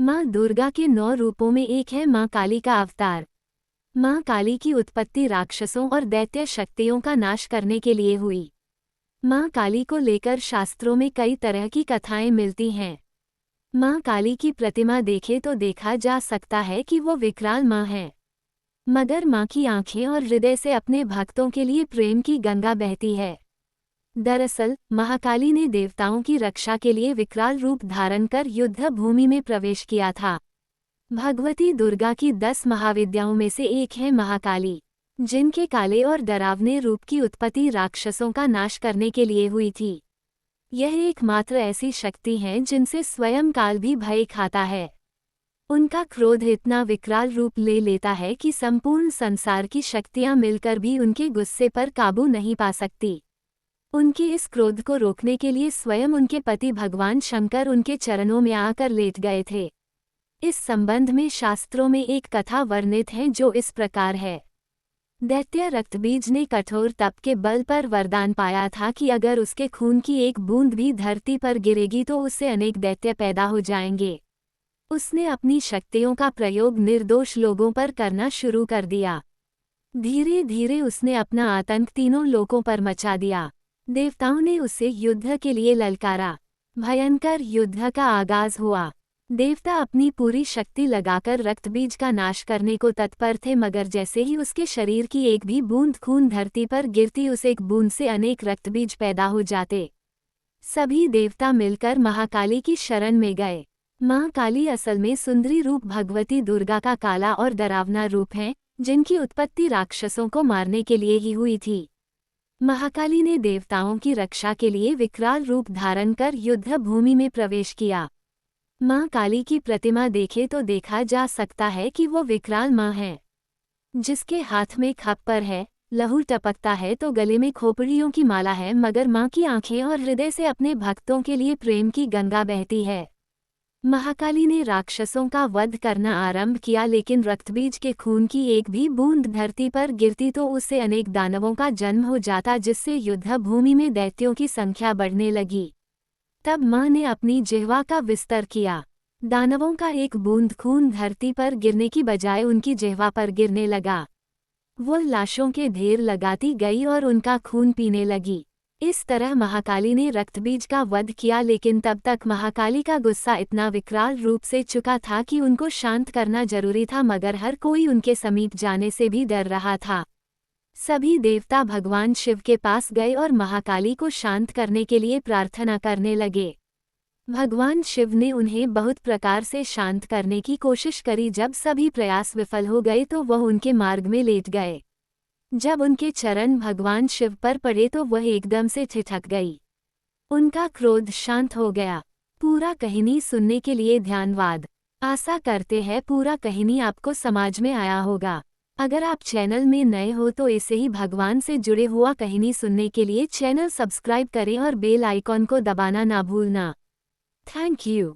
माँ दुर्गा के 9 रूपों में एक है माँ काली का अवतार। माँ काली की उत्पत्ति राक्षसों और दैत्य शक्तियों का नाश करने के लिए हुई। माँ काली को लेकर शास्त्रों में कई तरह की कथाएं मिलती हैं। माँ काली की प्रतिमा देखे तो देखा जा सकता है कि वो विकराल माँ है, मगर माँ की आंखें और हृदय से अपने भक्तों के लिए प्रेम की गंगा बहती है। दरअसल महाकाली ने देवताओं की रक्षा के लिए विकराल रूप धारण कर युद्ध भूमि में प्रवेश किया था। भगवती दुर्गा की 10 महाविद्याओं में से एक है महाकाली, जिनके काले और डरावने रूप की उत्पत्ति राक्षसों का नाश करने के लिए हुई थी। यह एकमात्र ऐसी शक्ति है जिनसे स्वयं काल भी भय खाता है। उनका क्रोध इतना विकराल रूप ले लेता है कि संपूर्ण संसार की शक्तियां मिलकर भी उनके गुस्से पर काबू नहीं पा सकती। उनके इस क्रोध को रोकने के लिए स्वयं उनके पति भगवान शंकर उनके चरणों में आकर लेट गए थे। इस संबंध में शास्त्रों में एक कथा वर्णित है जो इस प्रकार है। दैत्य रक्तबीज ने कठोर तप के बल पर वरदान पाया था कि अगर उसके खून की एक बूंद भी धरती पर गिरेगी तो उससे अनेक दैत्य पैदा हो जाएंगे। उसने अपनी शक्तियों का प्रयोग निर्दोष लोगों पर करना शुरू कर दिया। धीरे धीरे उसने अपना आतंक तीनों लोकों पर मचा दिया। देवताओं ने उसे युद्ध के लिए ललकारा। भयंकर युद्ध का आगाज हुआ। देवता अपनी पूरी शक्ति लगाकर रक्तबीज का नाश करने को तत्पर थे, मगर जैसे ही उसके शरीर की एक भी बूंद खून धरती पर गिरती उस एक बूंद से अनेक रक्तबीज पैदा हो जाते। सभी देवता मिलकर महाकाली की शरण में गए। माँ काली असल में सुंदरी रूप भगवती दुर्गा का काला और डरावना रूप है, जिनकी उत्पत्ति राक्षसों को मारने के लिए ही हुई थी। महाकाली ने देवताओं की रक्षा के लिए विकराल रूप धारण कर युद्ध भूमि में प्रवेश किया। माँ काली की प्रतिमा देखे तो देखा जा सकता है कि वो विकराल माँ है, जिसके हाथ में खप्पर है, लहू टपकता है तो गले में खोपड़ियों की माला है, मगर माँ की आंखें और हृदय से अपने भक्तों के लिए प्रेम की गंगा बहती है। महाकाली ने राक्षसों का वध करना आरंभ किया, लेकिन रक्तबीज के खून की एक भी बूंद धरती पर गिरती तो उससे अनेक दानवों का जन्म हो जाता, जिससे युद्ध भूमि में दैत्यों की संख्या बढ़ने लगी। तब माँ ने अपनी जिह्वा का विस्तार किया। दानवों का एक बूंद खून धरती पर गिरने की बजाय उनकी जिह्वा पर गिरने लगा। वो लाशों के ढेर लगाती गई और उनका खून पीने लगी। इस तरह महाकाली ने रक्तबीज का वध किया, लेकिन तब तक महाकाली का गुस्सा इतना विकराल रूप से चुका था कि उनको शांत करना जरूरी था, मगर हर कोई उनके समीप जाने से भी डर रहा था। सभी देवता भगवान शिव के पास गए और महाकाली को शांत करने के लिए प्रार्थना करने लगे। भगवान शिव ने उन्हें बहुत प्रकार से शांत करने की कोशिश करी। जब सभी प्रयास विफल हो गए तो वह उनके मार्ग में लेट गए। जब उनके चरण भगवान शिव पर पड़े तो वह एकदम से ठिठक गई। उनका क्रोध शांत हो गया। पूरा कहानी सुनने के लिए धन्यवाद। आशा करते हैं पूरा कहानी आपको समझ में आया होगा। अगर आप चैनल में नए हो तो ऐसे ही भगवान से जुड़े हुआ कहानी सुनने के लिए चैनल सब्सक्राइब करें और बेल आइकॉन को दबाना ना भूलना। Thank you.